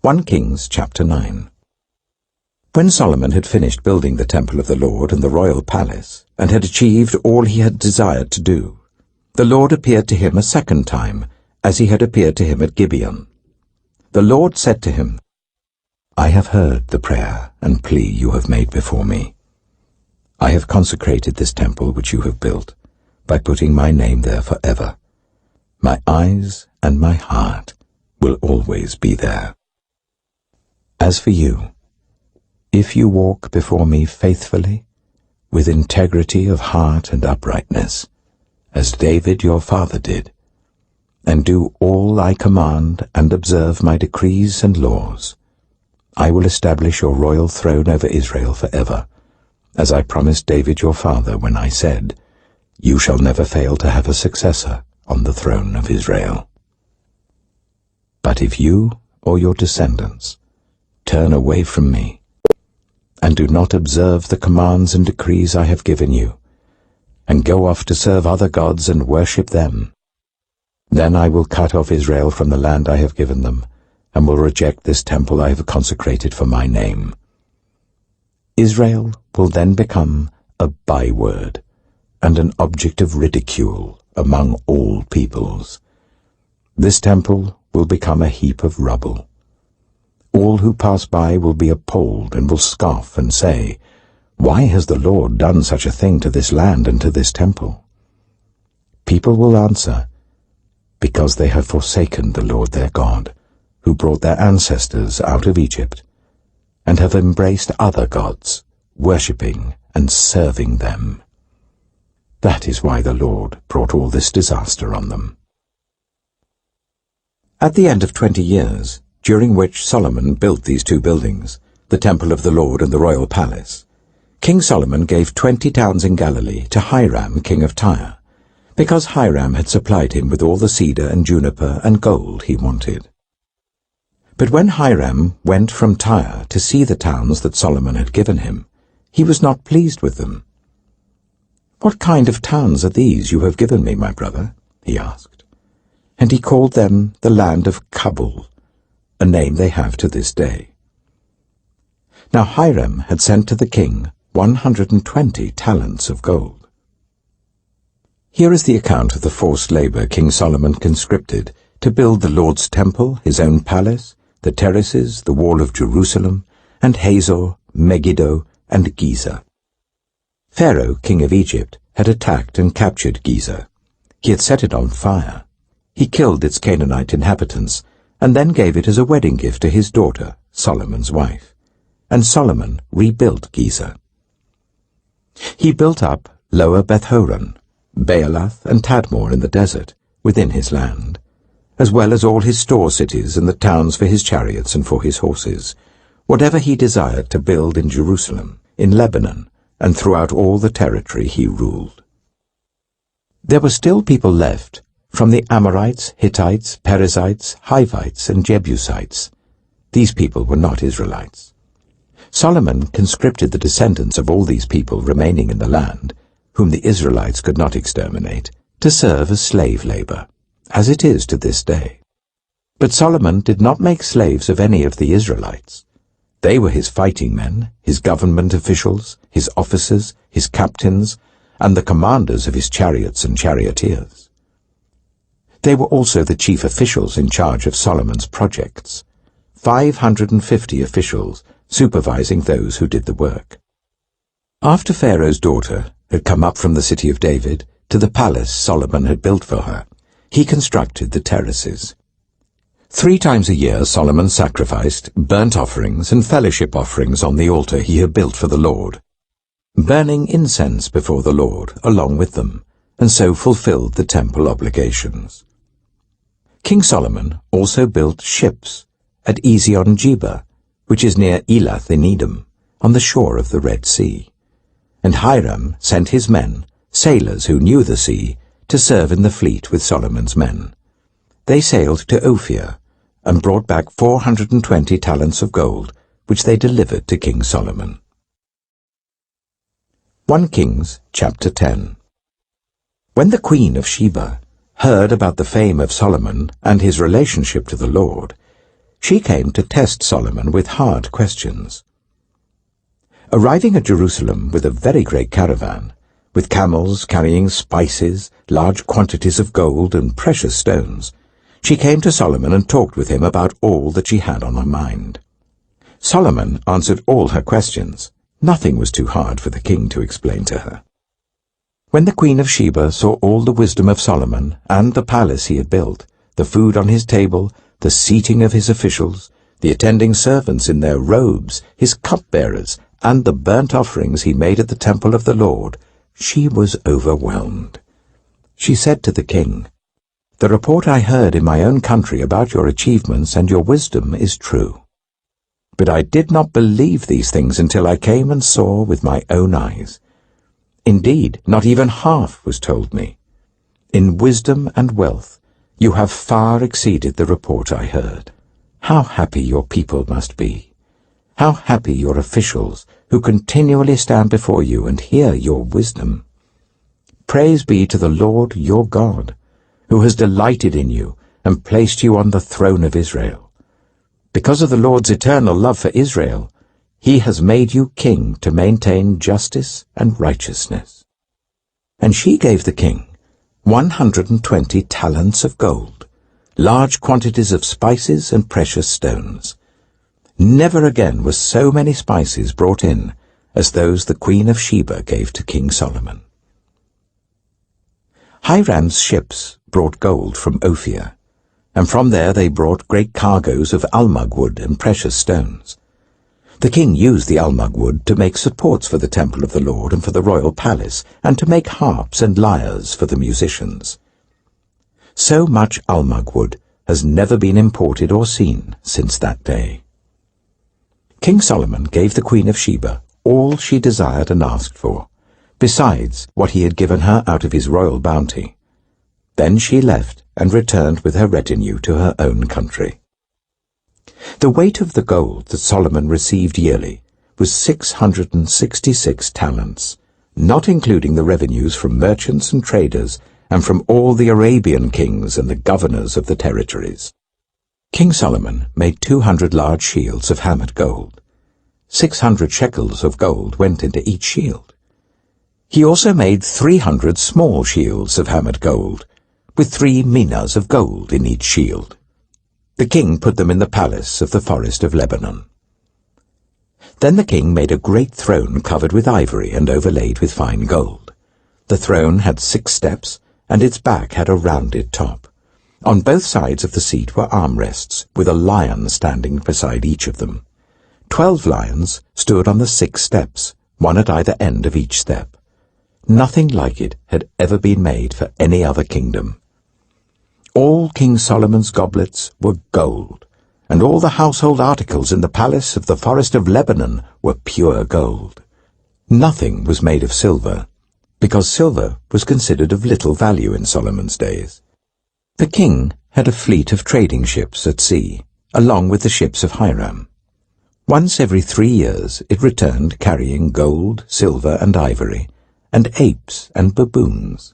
1 Kings chapter 9. When Solomon had finished building the temple of the Lord and the royal palace, and had achieved all he had desired to do, the Lord appeared to him a second time, as he had appeared to him at Gibeon. The Lord said to him, I have heard the prayer and plea you have made before me. I have consecrated this temple which you have built, by putting my name there forever. My eyes and my heart will always be there. As for you, if you walk before me faithfully, with integrity of heart and uprightness, as David your father did, and do all I command and observe my decrees and laws, I will establish your royal throne over Israel forever, as I promised David your father when I said, You shall never fail to have a successor on the throne of Israel. But if you or your descendants turn away from me, and do not observe the commands and decrees I have given you, and go off to serve other gods and worship them, then I will cut off Israel from the land I have given them, and will reject this temple I have consecrated for my name. Israel will then become a byword and an object of ridicule among all peoples. This temple will become a heap of rubble. All who pass by will be appalled and will scoff and say, Why has the Lord done such a thing to this land and to this temple? People will answer, Because they have forsaken the Lord their God, who brought their ancestors out of Egypt, and have embraced other gods, worshipping and serving them. That is why the Lord brought all this disaster on them. At the end of 20 years, during which Solomon built these two buildings, the temple of the Lord and the royal palace, King Solomon gave 20 towns in Galilee to Hiram, king of Tyre, because Hiram had supplied him with all the cedar and juniper and gold he wanted. But when Hiram went from Tyre to see the towns that Solomon had given him, he was not pleased with them. What kind of towns are these you have given me, my brother? He asked. And he called them the land of Kabul, a name they have to this day. Now Hiram had sent to the king 120 talents of gold. Here is the account of the forced labor King Solomon conscripted to build the Lord's temple, his own palace, the terraces, the wall of Jerusalem, and Hazor, Megiddo, and Giza. Pharaoh, king of Egypt, had attacked and captured Giza. He had set it on fire. He killed its Canaanite inhabitants, and then gave it as a wedding gift to his daughter, Solomon's wife. And Solomon rebuilt Giza. He built up Lower Beth-horon, Baalath, and Tadmor in the desert, within his land, as well as all his store cities and the towns for his chariots and for his horses, whatever he desired to build in Jerusalem, in Lebanon, and throughout all the territory he ruled. There were still people left from the Amorites, Hittites, Perizzites, Hivites, and Jebusites. These people were not Israelites. Solomon conscripted the descendants of all these people remaining in the land, whom the Israelites could not exterminate, to serve as slave labor, as it is to this day. But Solomon did not make slaves of any of the Israelites. They were his fighting men, his government officials, his officers, his captains, and the commanders of his chariots and charioteers. They were also the chief officials in charge of Solomon's projects, 550 officials supervising those who did the work. After Pharaoh's daughter had come up from the city of David to the palace Solomon had built for her, he constructed the terraces. 3 times a year Solomon sacrificed burnt offerings and fellowship offerings on the altar he had built for the Lord, burning incense before the Lord along with them, and so fulfilled the temple obligations. King Solomon also built ships at Ezion-Geber, which is near Elath in Edom, on the shore of the Red Sea. And Hiram sent his men, sailors who knew the sea, to serve in the fleet with Solomon's men. They sailed to Ophir and brought back 420 talents of gold, which they delivered to King Solomon. 1 Kings chapter 10. When the queen of Sheba heard about the fame of Solomon and his relationship to the Lord, she came to test Solomon with hard questions. Arriving at Jerusalem with a very great caravan, with camels carrying spices, large quantities of gold and precious stones, she came to Solomon and talked with him about all that she had on her mind. Solomon answered all her questions. Nothing was too hard for the king to explain to her. When the Queen of Sheba saw all the wisdom of Solomon and the palace he had built, the food on his table, the seating of his officials, the attending servants in their robes, his cupbearers, and the burnt offerings he made at the temple of the Lord, she was overwhelmed. She said to the king, "The report I heard in my own country about your achievements and your wisdom is true. But I did not believe these things until I came and saw with my own eyes. Indeed, not even half was told me. In wisdom and wealth, you have far exceeded the report I heard. How happy your people must be! How happy your officials, who continually stand before you and hear your wisdom! Praise be to the Lord your God, who has delighted in you and placed you on the throne of Israel. Because of the Lord's eternal love for Israel, he has made you king to maintain justice and righteousness." And she gave the king 120 talents of gold, large quantities of spices and precious stones. Never again were so many spices brought in as those the Queen of Sheba gave to King Solomon. Hiram's ships brought gold from Ophir, and from there they brought great cargoes of almug wood and precious stones. The king used the almug wood to make supports for the temple of the Lord and for the royal palace, and to make harps and lyres for the musicians. So much almug wood has never been imported or seen since that day. King Solomon gave the Queen of Sheba all she desired and asked for, besides what he had given her out of his royal bounty. Then she left and returned with her retinue to her own country. The weight of the gold that Solomon received yearly was 666 talents, not including the revenues from merchants and traders and from all the Arabian kings and the governors of the territories. King Solomon made 200 large shields of hammered gold. 600 shekels of gold went into each shield. He also made 300 small shields of hammered gold, with 3 minas of gold in each shield. The king put them in the palace of the forest of Lebanon. Then the king made a great throne covered with ivory and overlaid with fine gold. The throne had 6 steps, and its back had a rounded top. On both sides of the seat were armrests, with a lion standing beside each of them. 12 lions stood on the 6 steps, one at either end of each step. Nothing like it had ever been made for any other kingdom. All King Solomon's goblets were gold, and all the household articles in the palace of the forest of Lebanon were pure gold. Nothing was made of silver, because silver was considered of little value in Solomon's days. The king had a fleet of trading ships at sea, along with the ships of Hiram. Once every 3 years it returned carrying gold, silver, and ivory, and apes and baboons.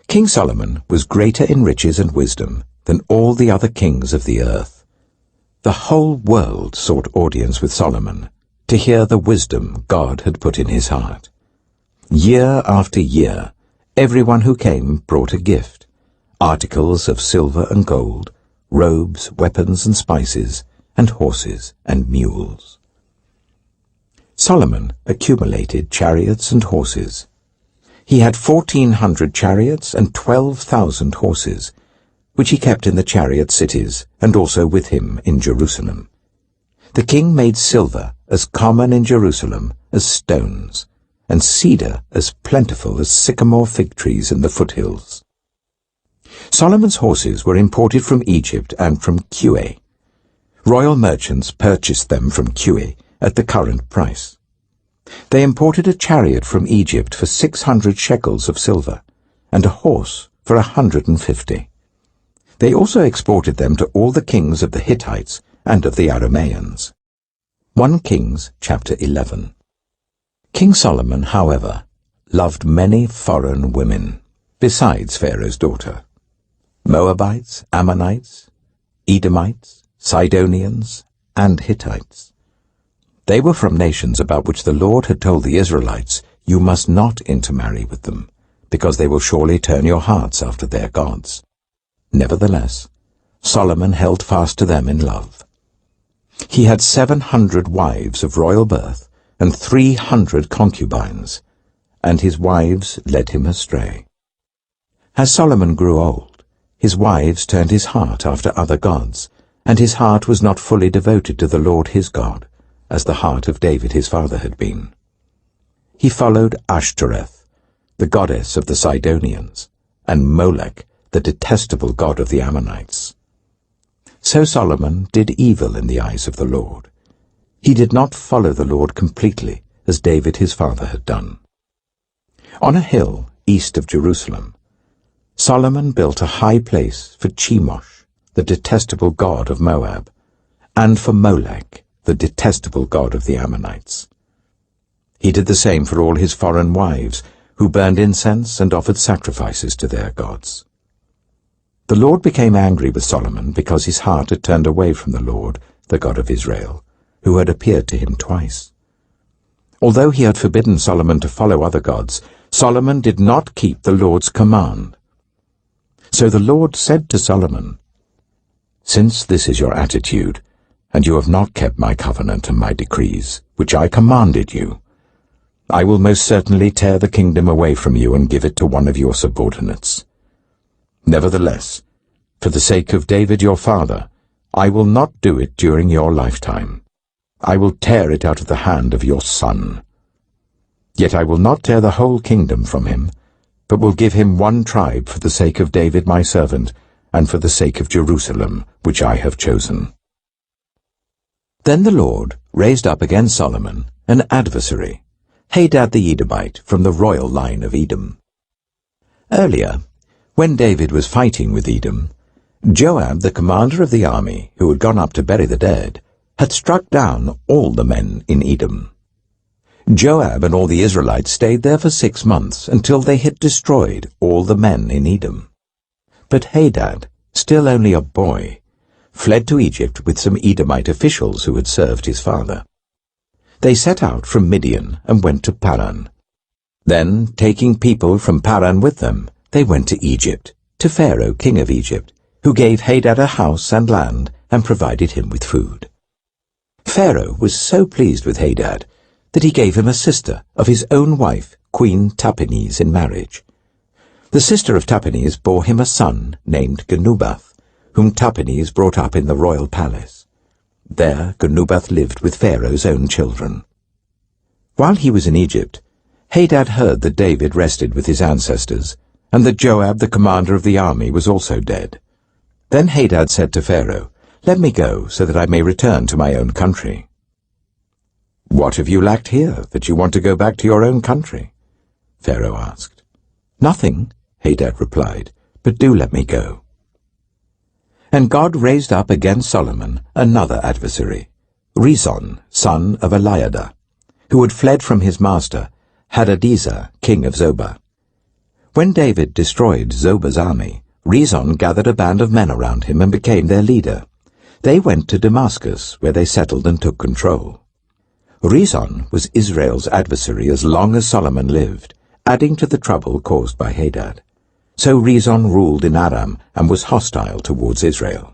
King Solomon was greater in riches and wisdom than all the other kings of the earth. The whole world sought audience with Solomon to hear the wisdom God had put in his heart. Year after year, everyone who came brought a gift, articles of silver and gold, robes, weapons and spices, and horses and mules. Solomon accumulated chariots and horses. He had 1,400 chariots and 12,000 horses, which he kept in the chariot cities and also with him in Jerusalem. The king made silver as common in Jerusalem as stones, and cedar as plentiful as sycamore fig trees in the foothills. Solomon's horses were imported from Egypt and from Suchet. Royal merchants purchased them from Suchet at the current price. They imported a chariot from Egypt for 600 shekels of silver, and a horse for 150. They also exported them to all the kings of the Hittites and of the Arameans. 1 Kings chapter 11. King Solomon, however, loved many foreign women, besides Pharaoh's daughter: Moabites, Ammonites, Edomites, Sidonians, and Hittites. They were from nations about which the Lord had told the Israelites, "You must not intermarry with them, because they will surely turn your hearts after their gods." Nevertheless, Solomon held fast to them in love. He had 700 wives of royal birth and 300 concubines, and his wives led him astray. As Solomon grew old, his wives turned his heart after other gods, and his heart was not fully devoted to the Lord his God, as the heart of David his father had been. He followed Ashtoreth, the goddess of the Sidonians, and Molech, the detestable god of the Ammonites. So Solomon did evil in the eyes of the Lord. He did not follow the Lord completely, as David his father had done. On a hill east of Jerusalem, Solomon built a high place for Chemosh, the detestable god of Moab, and for Molech, the detestable god of the Ammonites. He did the same for all his foreign wives, who burned incense and offered sacrifices to their gods. The Lord became angry with Solomon because his heart had turned away from the Lord, the God of Israel, who had appeared to him twice. Although he had forbidden Solomon to follow other gods, Solomon did not keep the Lord's command. So the Lord said to Solomon, "Since this is your attitude, and you have not kept my covenant and my decrees, which I commanded you, I will most certainly tear the kingdom away from you and give it to one of your subordinates. Nevertheless, for the sake of David your father, I will not do it during your lifetime. I will tear it out of the hand of your son. Yet I will not tear the whole kingdom from him, but will give him one tribe for the sake of David my servant, and for the sake of Jerusalem, which I have chosen." Then the Lord raised up against Solomon an adversary, Hadad the Edomite, from the royal line of Edom. Earlier, when David was fighting with Edom, Joab, the commander of the army, who had gone up to bury the dead, had struck down all the men in Edom. Joab and all the Israelites stayed there for 6 months, until they had destroyed all the men in Edom. But Hadad, still only a boy, fled to Egypt with some Edomite officials who had served his father. They set out from Midian and went to Paran. Then, taking people from Paran with them, they went to Egypt, to Pharaoh, king of Egypt, who gave Hadad a house and land and provided him with food. Pharaoh was so pleased with Hadad that he gave him a sister of his own wife, Queen Tahpenes, in marriage. The sister of Tahpenes bore him a son named Genubath, whom Tahpenes brought up in the royal palace. There Genubath lived with Pharaoh's own children. While he was in Egypt, Hadad heard that David rested with his ancestors, and that Joab, the commander of the army, was also dead. Then Hadad said to Pharaoh, "Let me go, so that I may return to my own country." "What have you lacked here, that you want to go back to your own country?" Pharaoh asked. "Nothing," Hadad replied, "but do let me go." And God raised up against Solomon another adversary, Rezon, son of Eliada, who had fled from his master, Hadadezer, king of Zobah. When David destroyed Zobah's army, Rezon gathered a band of men around him and became their leader. They went to Damascus, where they settled and took control. Rezon was Israel's adversary as long as Solomon lived, adding to the trouble caused by Hadad. So Rezon ruled in Aram and was hostile towards Israel.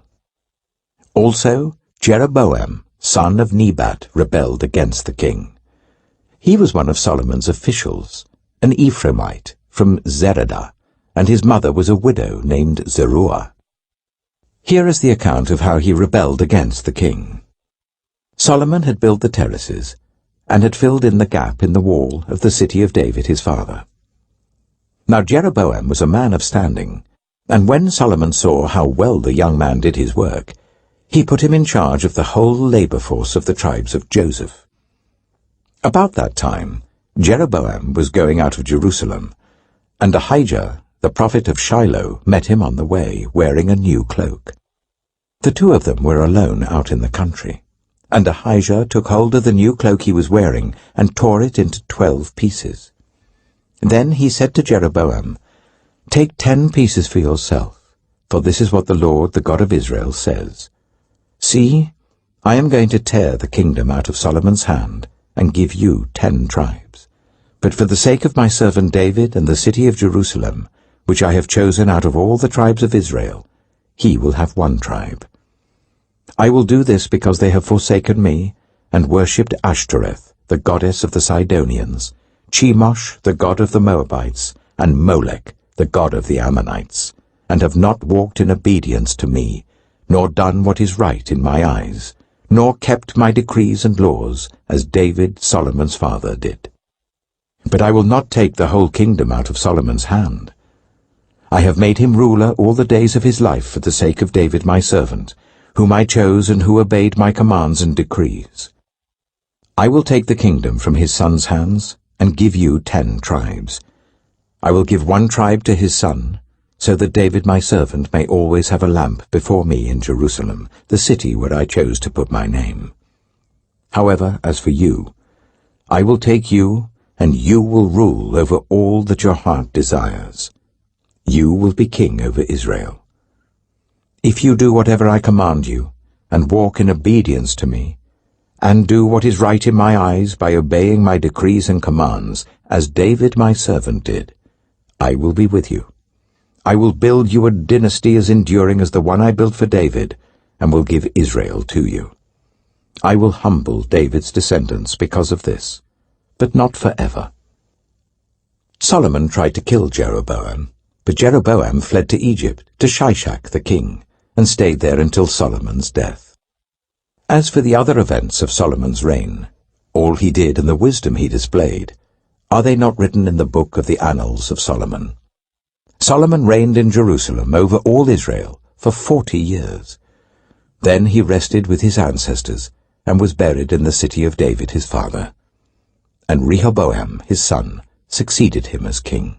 Also, Jeroboam, son of Nebat, rebelled against the king. He was one of Solomon's officials, an Ephraimite from Zeradah, and his mother was a widow named Zeruah. Here is the account of how he rebelled against the king. Solomon had built the terraces, and had filled in the gap in the wall of the city of David his father. Now Jeroboam was a man of standing, and when Solomon saw how well the young man did his work, he put him in charge of the whole labor force of the tribes of Joseph. About that time, Jeroboam was going out of Jerusalem, and Ahijah, the prophet of Shiloh, met him on the way, wearing a new cloak. The two of them were alone out in the country, and Ahijah took hold of the new cloak he was wearing and tore it into 12 pieces. Then he said to Jeroboam, Take 10 pieces for yourself, for this is what the Lord, the God of Israel, says. See, I am going to tear the kingdom out of Solomon's hand and give you 10 tribes. But for the sake of my servant David and the city of Jerusalem, which I have chosen out of all the tribes of Israel, he will have 1 tribe. I will do this because they have forsaken me and worshipped Ashtoreth, the goddess of the Sidonians, Chemosh, the god of the Moabites, and Molech, the god of the Ammonites, and have not walked in obedience to me, nor done what is right in my eyes, nor kept my decrees and laws, as David, Solomon's father, did. But I will not take the whole kingdom out of Solomon's hand. I have made him ruler all the days of his life for the sake of David my servant, whom I chose and who obeyed my commands and decrees. I will take the kingdom from his son's hands and give you 10 tribes. I will give 1 tribe to his son, so that David my servant may always have a lamp before me in Jerusalem, the city where I chose to put my name. However, as for you, I will take you, and you will rule over all that your heart desires. You will be king over Israel. If you do whatever I command you, and walk in obedience to me, and do what is right in my eyes by obeying my decrees and commands, as David my servant did, I will be with you. I will build you a dynasty as enduring as the one I built for David, and will give Israel to you. I will humble David's descendants because of this, but not forever. Solomon tried to kill Jeroboam, but Jeroboam fled to Egypt, to Shishak the king, and stayed there until Solomon's death. As for the other events of Solomon's reign, all he did and the wisdom he displayed, are they not written in the book of the annals of Solomon? Solomon reigned in Jerusalem over all Israel for 40 years. Then he rested with his ancestors and was buried in the city of David his father. And Rehoboam his son succeeded him as king.